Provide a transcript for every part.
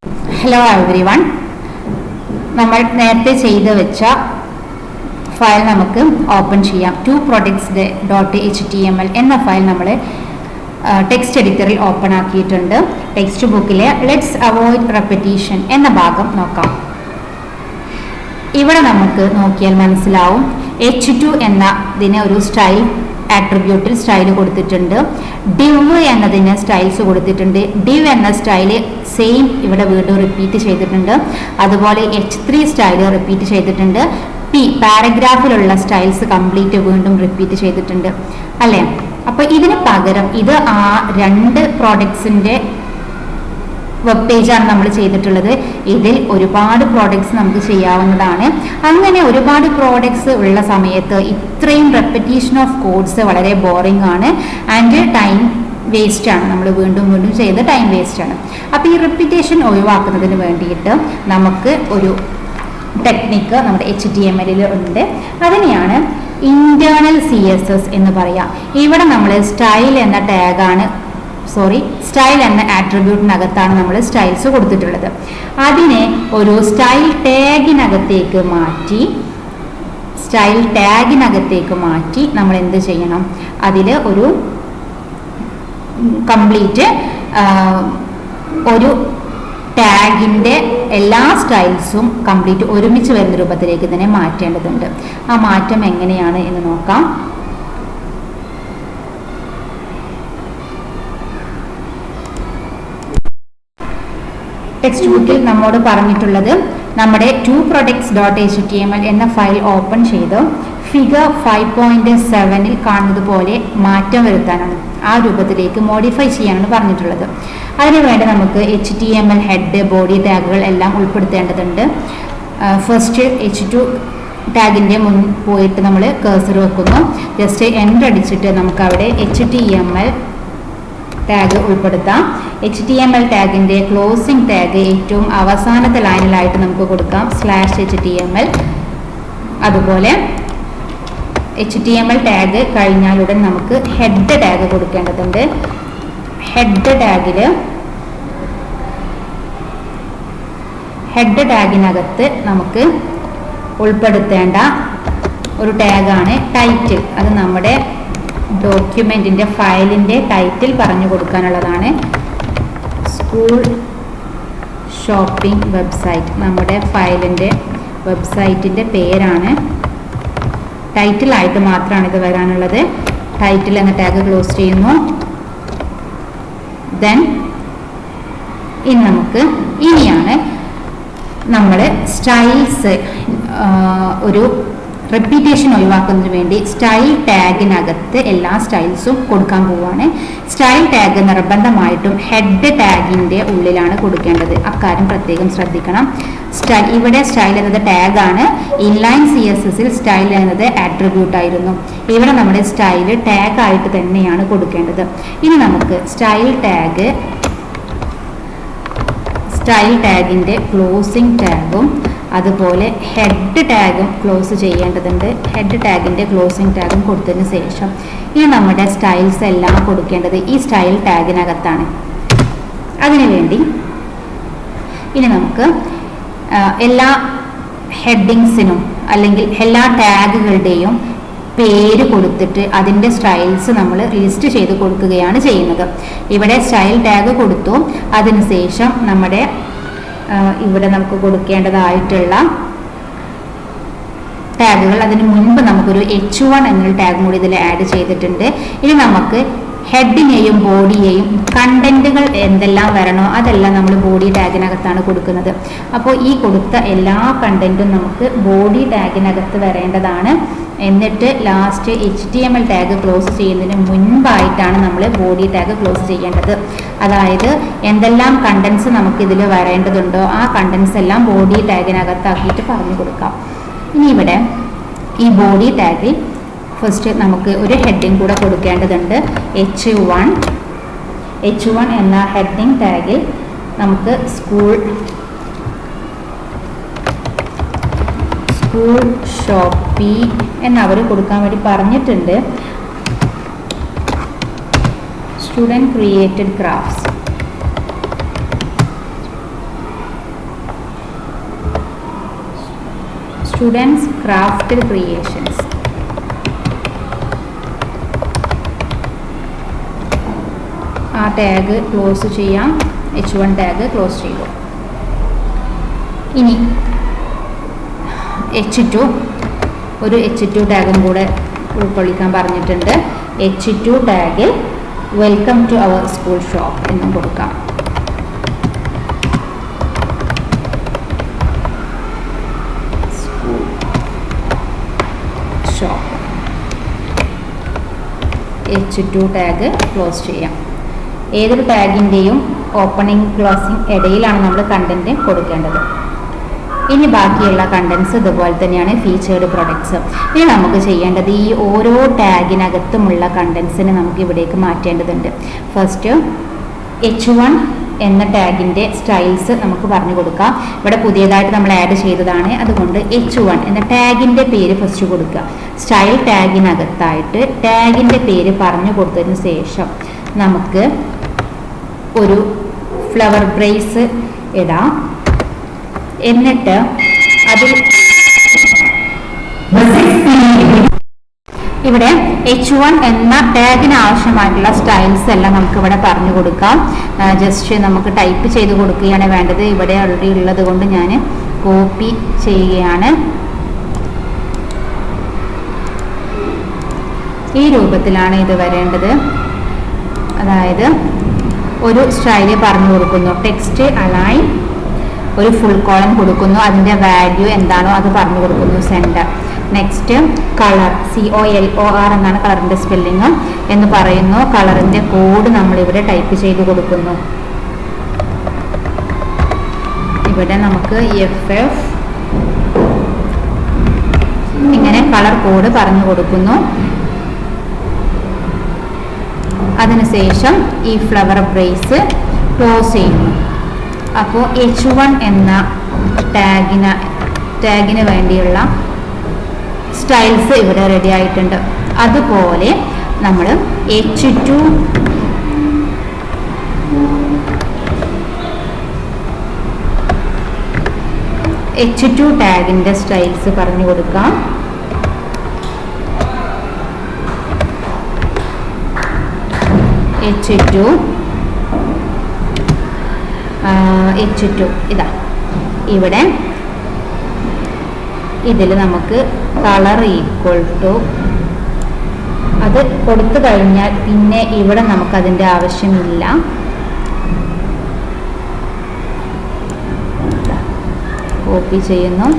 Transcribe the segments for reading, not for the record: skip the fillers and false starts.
Hello everyone, നമ്മൾ നേരത്തെ ചെയ്ത് വെച്ച ഫയൽ നമുക്ക് ഓപ്പൺ ചെയ്യാം. ടു പ്രൊഡക്ട്സ് ഡോട്ട് HTML എന്ന ഫയൽ നമ്മൾ ടെക്സ്റ്റ് എഡിറ്ററിൽ ഓപ്പൺ ആക്കിയിട്ടുണ്ട്. ടെക്സ്റ്റ് ബുക്കിലെ ലെറ്റ്സ് അവോയ്ഡ് റെപ്പറ്റീഷൻ എന്ന ഭാഗം നോക്കാം. ഇവിടെ നമുക്ക് നോക്കിയാൽ മനസ്സിലാവും H2 എന്നതിന് ഒരു സ്റ്റൈൽ ആട്രിബ്യൂട്ടിൽ സ്റ്റൈൽ കൊടുത്തിട്ടുണ്ട്. ഡിവ് എന്നതിന് സ്റ്റൈൽസ് കൊടുത്തിട്ടുണ്ട്. ഡിവ് എന്ന സ്റ്റൈല് സെയിം ഇവിടെ വീണ്ടും റിപ്പീറ്റ് ചെയ്തിട്ടുണ്ട്. അതുപോലെ H3 സ്റ്റൈല് റിപ്പീറ്റ് ചെയ്തിട്ടുണ്ട്. പാരഗ്രാഫിലുള്ള സ്റ്റൈൽസ് കംപ്ലീറ്റ് വീണ്ടും റിപ്പീറ്റ് ചെയ്തിട്ടുണ്ട് അല്ലേ. അപ്പൊ ഇതിന് പകരം ഇത് ആ രണ്ട് പ്രോഡക്ട്സിന്റെ വെബ് പേജാണ് നമ്മൾ ചെയ്തിട്ടുള്ളത്. ഇതിൽ ഒരുപാട് പ്രോഡക്ട്സ് നമുക്ക് ചെയ്യാവുന്നതാണ്. അങ്ങനെ ഒരുപാട് പ്രോഡക്ട്സ് ഉള്ള സമയത്ത് ഇത്രയും റെപ്പറ്റീഷൻ ഓഫ് കോഡ്സ് വളരെ ബോറിംഗ് ആണ് ആൻഡ് ടൈം വേസ്റ്റ് ആണ്. നമ്മൾ വീണ്ടും വീണ്ടും ചെയ്ത് ടൈം വേസ്റ്റ് ആണ്. അപ്പോൾ ഈ റിപ്പീറ്റേഷൻ ഒഴിവാക്കുന്നതിന് വേണ്ടിയിട്ട് നമുക്ക് ഒരു ടെക്നിക്ക് നമ്മുടെ HTML ഉണ്ട്. അതിനെയാണ് ഇന്റേണൽ CSS എന്ന് പറയാം. ഇവിടെ നമ്മൾ സ്റ്റൈൽ എന്ന ടാഗാണ് സ്റ്റൈൽ എന്ന ആട്രിബ്യൂട്ടിനകത്താണ് നമ്മൾ സ്റ്റൈൽസ് കൊടുത്തിട്ടുള്ളത്. അതിനെ ഒരു സ്റ്റൈൽ ടാഗിനകത്തേക്ക് മാറ്റി നമ്മൾ എന്ത് ചെയ്യണം, അതിൽ ഒരു കംപ്ലീറ്റ് ഒരു ടാഗിൻ്റെ എല്ലാ സ്റ്റൈൽസും കംപ്ലീറ്റ് ഒരുമിച്ച് വരുന്ന രൂപത്തിലേക്ക് ഇതിനെ മാറ്റേണ്ടതുണ്ട്. ആ മാറ്റം എങ്ങനെയാണ് എന്ന് നോക്കാം. ടെക്സ്റ്റ് ബുക്കിൽ നമ്മോട് പറഞ്ഞിട്ടുള്ളത് നമ്മുടെ ടു പ്രൊഡക്ട്സ് ഡോട്ട് HTML എന്ന ഫയൽ ഓപ്പൺ ചെയ്ത് ഫിഗർ 5.7 കാണുന്നത് പോലെ മാറ്റം വരുത്താനാണ്, ആ രൂപത്തിലേക്ക് മോഡിഫൈ ചെയ്യാനാണ് പറഞ്ഞിട്ടുള്ളത്. അതിനുവേണ്ടി നമുക്ക് HTML ഹെഡ്, ബോഡി ടാഗുകൾ എല്ലാം ഉൾപ്പെടുത്തേണ്ടതുണ്ട്. ഫസ്റ്റ് H2 ടാഗിൻ്റെ മുൻ പോയിട്ട് നമ്മൾ കഴ്സർ വെക്കുന്നു. ജസ്റ്റ് എൻ്റർ അടിച്ചിട്ട് നമുക്ക് അവിടെ HTML ടാഗ് ഉൾപ്പെടുത്താം. HTML ടാഗിൻ്റെ ക്ലോസിംഗ് ടാഗ് ഏറ്റവും അവസാനത്തെ ലൈനിലായിട്ട് നമുക്ക് കൊടുക്കാം /HTML. അതുപോലെ HTML ടാഗ് കഴിഞ്ഞാലുടൻ നമുക്ക് ഹെഡ് ടാഗ് കൊടുക്കേണ്ടതുണ്ട്. ഹെഡ് ടാഗിനകത്ത് നമുക്ക് ഉൾപ്പെടുത്തേണ്ട ഒരു ടാഗാണ് ടൈറ്റിൽ. അത് നമ്മുടെ ഡോക്യുമെന്റിന്റെ ഫയലിന്റെ ടൈറ്റിൽ പറഞ്ഞു കൊടുക്കാനുള്ളതാണ്. സ്കൂൾ ഷോപ്പിംഗ് വെബ്സൈറ്റ് നമ്മുടെ ഫയലിന്റെ വെബ്സൈറ്റിന്റെ പേരാണ്. ടൈറ്റിലായിട്ട് മാത്രമാണ് ഇത് വരാനുള്ളത്. ടൈറ്റിൽ എന്ന ടാഗ് ക്ലോസ് ചെയ്യുന്നു. ദെൻ ഇനിയാണ് നമ്മൾ സ്റ്റൈൽസ് ഒരു റിപ്പീറ്റേഷൻ ഒഴിവാക്കുന്നതിന് വേണ്ടി സ്റ്റൈൽ ടാഗിനകത്ത് എല്ലാ സ്റ്റൈൽസും കൊടുക്കാൻ പോവുകയാണ്. സ്റ്റൈൽ ടാഗ് നിർബന്ധമായിട്ടും ഹെഡ് ടാഗിൻ്റെ ഉള്ളിലാണ് കൊടുക്കേണ്ടത്. അക്കാര്യം പ്രത്യേകം ശ്രദ്ധിക്കണം. ഇവിടെ സ്റ്റൈൽ എന്നത് ടാഗാണ്. ഇൻലൈൻ CSSൽ സ്റ്റൈൽ എന്നത് ആട്രിബ്യൂട്ട് ആയിരുന്നു. ഇവിടെ നമ്മുടെ സ്റ്റൈൽ ടാഗായിട്ട് തന്നെയാണ് കൊടുക്കേണ്ടത്. ഇനി നമുക്ക് സ്റ്റൈൽ ടാഗിൻ്റെ ക്ലോസിംഗ് ടാഗും അതുപോലെ ഹെഡ് ടാഗും ക്ലോസ് ചെയ്യേണ്ടതുണ്ട്. ഹെഡ് ടാഗിൻ്റെ ക്ലോസിംഗ് ടാഗും കൊടുത്തതിന് ശേഷം ഇനി നമ്മുടെ സ്റ്റൈൽസ് എല്ലാം കൊടുക്കേണ്ടത് ഈ സ്റ്റൈൽ ടാഗിനകത്താണ്. അതിനുവേണ്ടി ഇനി നമുക്ക് എല്ലാ ഹെഡിങ്സിനും അല്ലെങ്കിൽ എല്ലാ ടാഗുകളുടെയും പേര് കൊടുത്തിട്ട് അതിൻ്റെ സ്റ്റൈൽസ് നമ്മൾ ലിസ്റ്റ് ചെയ്ത് കൊടുക്കുകയാണ് ചെയ്യുന്നത്. ഇവിടെ സ്റ്റൈൽ ടാഗ് കൊടുത്തു. അതിനുശേഷം ഇവിടെ നമുക്ക് കൊടുക്കേണ്ടതായിട്ടുള്ള ടാഗുകൾ, അതിന് മുൻപ് നമുക്കൊരു H1 എന്നൊരു ടാഗ് കൂടി ഇതിൽ ആഡ് ചെയ്തിട്ടുണ്ട്. ഇനി നമുക്ക് ഹെഡിനെയും ബോഡിയെയും കണ്ടന്റുകൾ എന്തെല്ലാം വരണോ അതെല്ലാം നമ്മൾ ബോഡി ടാഗിനകത്താണ് കൊടുക്കുന്നത്. അപ്പോൾ ഈ കൊടുത്ത എല്ലാ കണ്ടന്റും നമുക്ക് ബോഡി ടാഗിനകത്ത് വരേണ്ടതാണ്. എന്നിട്ട് ലാസ്റ്റ് HTML ടാഗ് ക്ലോസ് ചെയ്യുന്നതിന് മുൻപായിട്ടാണ് നമ്മൾ ബോഡി ടാഗ് ക്ലോസ് ചെയ്യേണ്ടത്. അതായത് എന്തെല്ലാം കണ്ടന്റ്സ് നമുക്കിതിൽ വരേണ്ടതുണ്ടോ ആ കണ്ടന്റ്സ് എല്ലാം ബോഡി ടാഗിനകത്താക്കിയിട്ട് പറഞ്ഞു കൊടുക്കാം. ഇനി ഇവിടെ ഈ ബോഡി ടാഗിൽ ഫസ്റ്റ് നമുക്ക് ഒരു ഹെഡിങ് കൂടെ കൊടുക്കേണ്ടതുണ്ട്. H1 എന്ന ഹെഡിങ് ടാഗിൽ നമുക്ക് സ്കൂൾ ഷോപ്പിംഗ് എന്നവർ കൊടുക്കാൻ വേണ്ടി പറഞ്ഞിട്ടുണ്ട്. Student created crafts students craft creations. ആ ടാഗ് ക്ലോസ് ചെയ്യാം. H1 ടാഗ് ക്ലോസ് ചെയ്തു. ഇനി H2 ഒരു H2 ടാഗും കൂടെ ഉൾക്കൊള്ളിക്കാൻ പറഞ്ഞിട്ടുണ്ട്. H2 ടാഗിൽ welcome to our school shop എന്നും കൊടുക്കാം. School shop. H2 tag close ചെയ്യാം. ഏതൊരു ടാഗിൻ്റെയും ഓപ്പണിംഗ് ക്ലോസിംഗ് ഇടയിലാണ് നമ്മൾ കണ്ടന്റ് കൊടുക്കേണ്ടത്. ഇനി ബാക്കിയുള്ള കണ്ടന്റ്സ് ഇതുപോലെ തന്നെയാണ്. Featured products. ഇനി നമുക്ക് ചെയ്യേണ്ടത് ഈ ഓരോ ടാഗിനകത്തുമുള്ള കണ്ടന്റ്സിനെ നമുക്ക് ഇവിടേക്ക് മാറ്റേണ്ടതുണ്ട്. ഫസ്റ്റ് H1 എന്ന ടാഗിൻ്റെ സ്റ്റൈൽസ് നമുക്ക് പറഞ്ഞു കൊടുക്കാം. ഇവിടെ പുതിയതായിട്ട് നമ്മൾ ആഡ് ചെയ്തതാണ്. അതുകൊണ്ട് H1 എന്ന ടാഗിൻ്റെ പേര് ഫസ്റ്റ് കൊടുക്കുക. സ്റ്റൈൽ ടാഗിനകത്തായിട്ട് ടാഗിൻ്റെ പേര് പറഞ്ഞു കൊടുത്തതിന് ശേഷം നമുക്ക് ഒരു ഫ്ലവർ ബ്രേസ് ഇടാം. എന്നിട്ട് അതിൽ ഇവിടെ H1 എന്ന ടാഗിന് ആവശ്യമായിട്ടുള്ള സ്റ്റൈൽസ് എല്ലാം നമുക്ക് ഇവിടെ പറഞ്ഞു കൊടുക്കാം. ജസ്റ്റ് നമുക്ക് ടൈപ്പ് ചെയ്ത് കൊടുക്കുകയാണ് വേണ്ടത്. ഇവിടെ ഓൾറെഡി ഉള്ളത് കൊണ്ട് ഞാൻ കോപ്പി ചെയ്യുകയാണ്. ഈ രൂപത്തിലാണ് ഇത് വരേണ്ടത്. അതായത് ഒരു സ്റ്റൈല് പറഞ്ഞു കൊടുക്കുന്നു. ടെക്സ്റ്റ് അലൈൻ, ഒരു ഫുൾ കോളം കൊടുക്കുന്നു. അതിൻ്റെ വാല്യൂ എന്താണോ അത് പറഞ്ഞു കൊടുക്കുന്നു. സെൻറ്റർ. നെക്സ്റ്റ് കളർ, COLOR എന്നാണ് കളറിൻ്റെ സ്പെല്ലിങ് എന്ന് പറയുന്നു. കളറിൻ്റെ കോഡ് നമ്മളിവിടെ ടൈപ്പ് ചെയ്ത് കൊടുക്കുന്നു. ഇവിടെ നമുക്ക് FF ഇങ്ങനെ കളർ കോഡ് പറഞ്ഞു കൊടുക്കുന്നു. അതിനുശേഷം ഈ ഫ്ലവർ ബ്രേസ് ക്ലോസ് ചെയ്യുന്നു. അപ്പോൾ H1 എന്ന ടാഗിന് വേണ്ടിയുള്ള സ്റ്റൈൽസ് ഇവിടെ റെഡി ആയിട്ടുണ്ട്. അതുപോലെ നമ്മൾ H2 ടാഗിൻ്റെ സ്റ്റൈൽസ് പറഞ്ഞു കൊടുക്കാം. H2 ഇതാ ഇവിടെ ഇതിൽ നമുക്ക് കളർ ഈക്വൽ ടു അത് കൊടുത്തു കഴിഞ്ഞാൽ പിന്നെ ഇവിടെ നമുക്കതിൻ്റെ ആവശ്യമില്ല. കോപ്പി ചെയ്യുന്നു.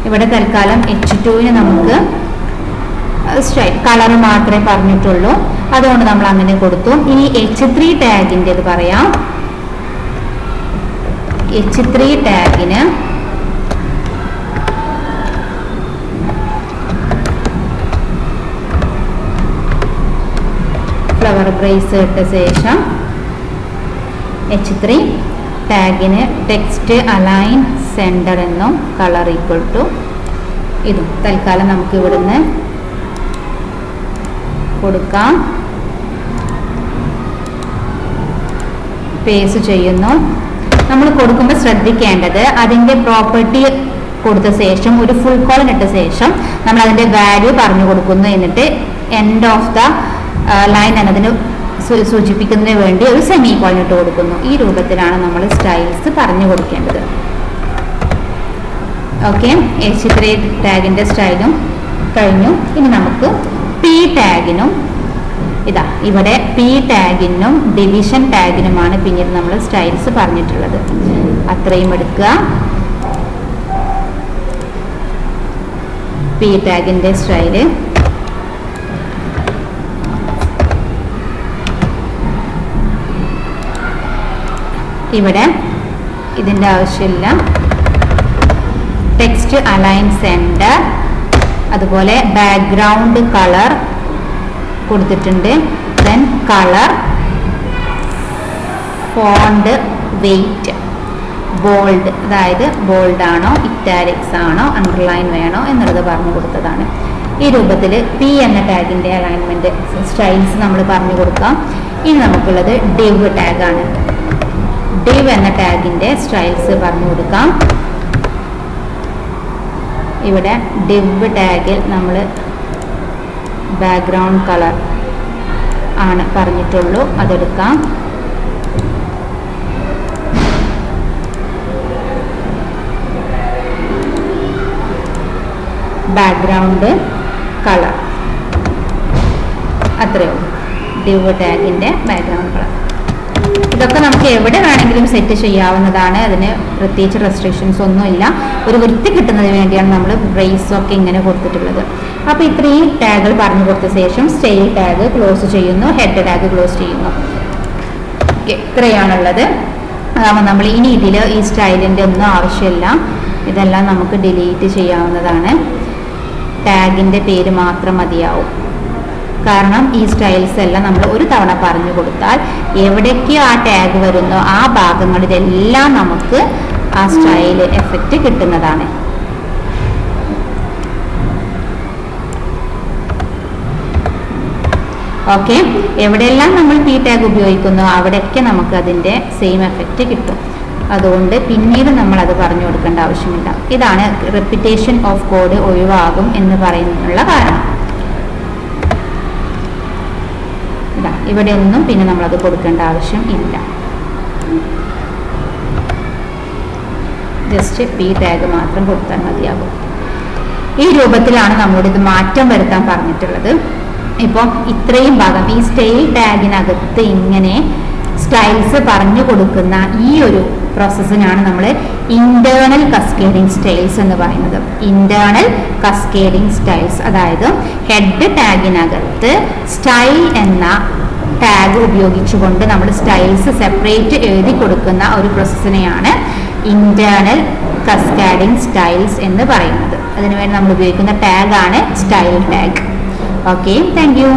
ഇവിടെ തൽക്കാലം H2ന് നമുക്ക് കളർ മാത്രമേ പറഞ്ഞിട്ടുള്ളൂ. അതുകൊണ്ട് നമ്മൾ അങ്ങനെ കൊടുത്തു. ഇനി H3 ടാഗിൻ്റെത് പറയാം. H3 ടാഗിന് ഫ്ലവർ ബ്രേസ് ഇട്ട ശേഷം H3 ടാഗിന് ടെക്സ്റ്റ് അലൈൻ സെൻറ്റർ എന്നും കളർ ഈക്വൽ ടു ഇതും തൽക്കാലം നമുക്ക് ഇവിടുന്ന് കൊടുക്കാം. പേസ്റ്റ് ചെയ്യുന്നു. നമ്മൾ കൊടുക്കുമ്പോൾ ശ്രദ്ധിക്കേണ്ടത് അതിൻ്റെ പ്രോപ്പർട്ടി കൊടുത്ത ശേഷം ഒരു ഫുൾ കോളൻ ഇട്ട ശേഷം നമ്മൾ അതിൻ്റെ വാല്യൂ പറഞ്ഞു കൊടുക്കുന്നു. എന്നിട്ട് എൻഡ് ഓഫ് ദ ലൈൻ എന്നതിന് സൂചിപ്പിക്കുന്നതിന് വേണ്ടി ഒരു സെമി കോളൻ ഇട്ട് കൊടുക്കുന്നു. ഈ രൂപത്തിലാണ് നമ്മൾ സ്റ്റൈൽസ് പറഞ്ഞു കൊടുക്കേണ്ടത്. ഓക്കെ, H3 ടാഗിൻ്റെ സ്റ്റൈലും കഴിഞ്ഞു. ഇനി നമുക്ക് P ടാഗിനും ഇതാ ഇവിടെ P ടാഗിനും ഡിവിഷൻ ടാഗിനുമാണ് പിന്നീട് നമ്മൾ സ്റ്റൈൽസ് പറഞ്ഞിട്ടുള്ളത്. അത്രയും എടുക്കുക. P ടാഗിൻ്റെ സ്റ്റൈല് ഇവിടെ ഇതിൻ്റെ ആവശ്യമില്ല. ടെക്സ്റ്റ് അലൈൻ സെൻറ്റർ, അതുപോലെ ബാക്ക്ഗ്രൗണ്ട് കളർ കൊടുത്തിട്ടുണ്ട്. Then colour, font, weight, bold, അതായത് ബോൾഡ് ആണോ ഇറ്റാലിക്സ് ആണോ അണ്ടർലൈൻ വേണോ എന്നുള്ളത് പറഞ്ഞു കൊടുത്തതാണ്. ഈ രൂപത്തിൽ പി എന്ന ടാഗിൻ്റെ അലൈൻമെൻറ്റ് സ്റ്റൈൽസ് നമ്മൾ പറഞ്ഞു കൊടുക്കാം. ഇനി നമുക്കുള്ളത് ഡിവ് ടാഗാണ്. ഡിവ് എന്ന ടാഗിൻ്റെ സ്റ്റൈൽസ് പറഞ്ഞു കൊടുക്കാം. ഇവിടെ ഡിവ് ടാഗിൽ നമ്മൾ ബാക്ക്ഗ്രൗണ്ട് കളർ ആണ് പറഞ്ഞിട്ടുള്ളൂ, അതെടുക്കാം. ബാക്ക്ഗ്രൗണ്ട് കളർ അത്രയേ ഉള്ളൂ. ഡിവ് ടാഗിൻ്റെ ബാക്ക്ഗ്രൗണ്ട് കളർ. ഇതൊക്കെ നമുക്ക് എവിടെ വേണമെങ്കിലും സെറ്റ് ചെയ്യാവുന്നതാണ്. അതിന് പ്രത്യേകിച്ച് റെസ്ട്രിക്ഷൻസ് ഒന്നുമില്ല. ഒരു വൃത്തി കിട്ടുന്നതിന് വേണ്ടിയാണ് നമ്മൾ ബ്രേസൊക്കെ ഇങ്ങനെ കൊടുത്തിട്ടുള്ളത്. അപ്പോൾ ഇത്രയും ടാഗുകൾ പറഞ്ഞു കൊടുത്ത ശേഷം സ്റ്റൈൽ ടാഗ് ക്ലോസ് ചെയ്യുന്നു, ഹെഡ് ടാഗ് ക്ലോസ് ചെയ്യുന്നു. ഓക്കെ, ഇത്രയാണുള്ളത്. അതാകുമ്പോൾ നമ്മൾ ഇനി ഇതിൽ ഈ സ്റ്റൈലിൻ്റെ ഒന്നും ആവശ്യമില്ല. ഇതെല്ലാം നമുക്ക് ഡിലീറ്റ് ചെയ്യാവുന്നതാണ്. ടാഗിൻ്റെ പേര് മാത്രം മതിയാവും. കാരണം ഈ സ്റ്റൈൽസ് എല്ലാം നമ്മൾ ഒരു തവണ പറഞ്ഞു കൊടുത്താൽ എവിടേക്ക് ആ ടാഗ് വരുന്നോ ആ ഭാഗങ്ങളിലെല്ലാം നമുക്ക് ആ സ്റ്റൈൽ എഫക്റ്റ് കിട്ടുന്നതാണ്. ഓക്കെ, എവിടെയെല്ലാം നമ്മൾ പി ടാഗ് ഉപയോഗിക്കുന്നോ അവിടെയൊക്കെ നമുക്ക് അതിൻ്റെ സെയിം എഫക്റ്റ് കിട്ടും. അതുകൊണ്ട് പിന്നീട് നമ്മൾ അത് പറഞ്ഞു കൊടുക്കേണ്ട ആവശ്യമില്ല. ഇതാണ് റെപ്പിറ്റേഷൻ ഓഫ് കോഡ് ഒഴിവാകും എന്ന് പറയുന്നതിനുള്ള കാരണം. ഇവിടെ ഒന്നും പിന്നെ നമ്മളത് കൊടുക്കേണ്ട ആവശ്യം ഇല്ല. ജസ്റ്റ് പി ടാഗ് മാത്രം കൊടുത്താൽ മതിയാകും. ഈ രൂപത്തിലാണ് നമ്മളോട് ഇത് മാറ്റം വരുത്താൻ പറഞ്ഞിട്ടുള്ളത്. ഇപ്പോൾ ഇത്രയും ഭാഗം ഈ സ്റ്റൈൽ ടാഗിനകത്ത് ഇങ്ങനെ സ്റ്റൈൽസ് പറഞ്ഞു കൊടുക്കുന്ന ഈ ഒരു പ്രോസസ്സിനാണ് നമ്മൾ ഇന്റേണൽ കസ്കേഡിംഗ് സ്റ്റൈൽസ് എന്ന് പറയുന്നത്. ഇന്റേണൽ കസ്കേഡിംഗ് സ്റ്റൈൽസ്, അതായത് ഹെഡ് ടാഗിനകത്ത് സ്റ്റൈൽ എന്ന ടാഗ് ഉപയോഗിച്ചുകൊണ്ട് നമ്മൾ സ്റ്റൈൽസ് സെപ്പറേറ്റ് എഴുതി കൊടുക്കുന്ന ഒരു പ്രോസസ്സിനെയാണ് ഇന്റേണൽ കസ്കാഡിംഗ് സ്റ്റൈൽസ് എന്ന് പറയുന്നത്. അതിനുവേണ്ടി നമ്മൾ ഉപയോഗിക്കുന്ന ടാഗാണ് style tag. Okay, thank U.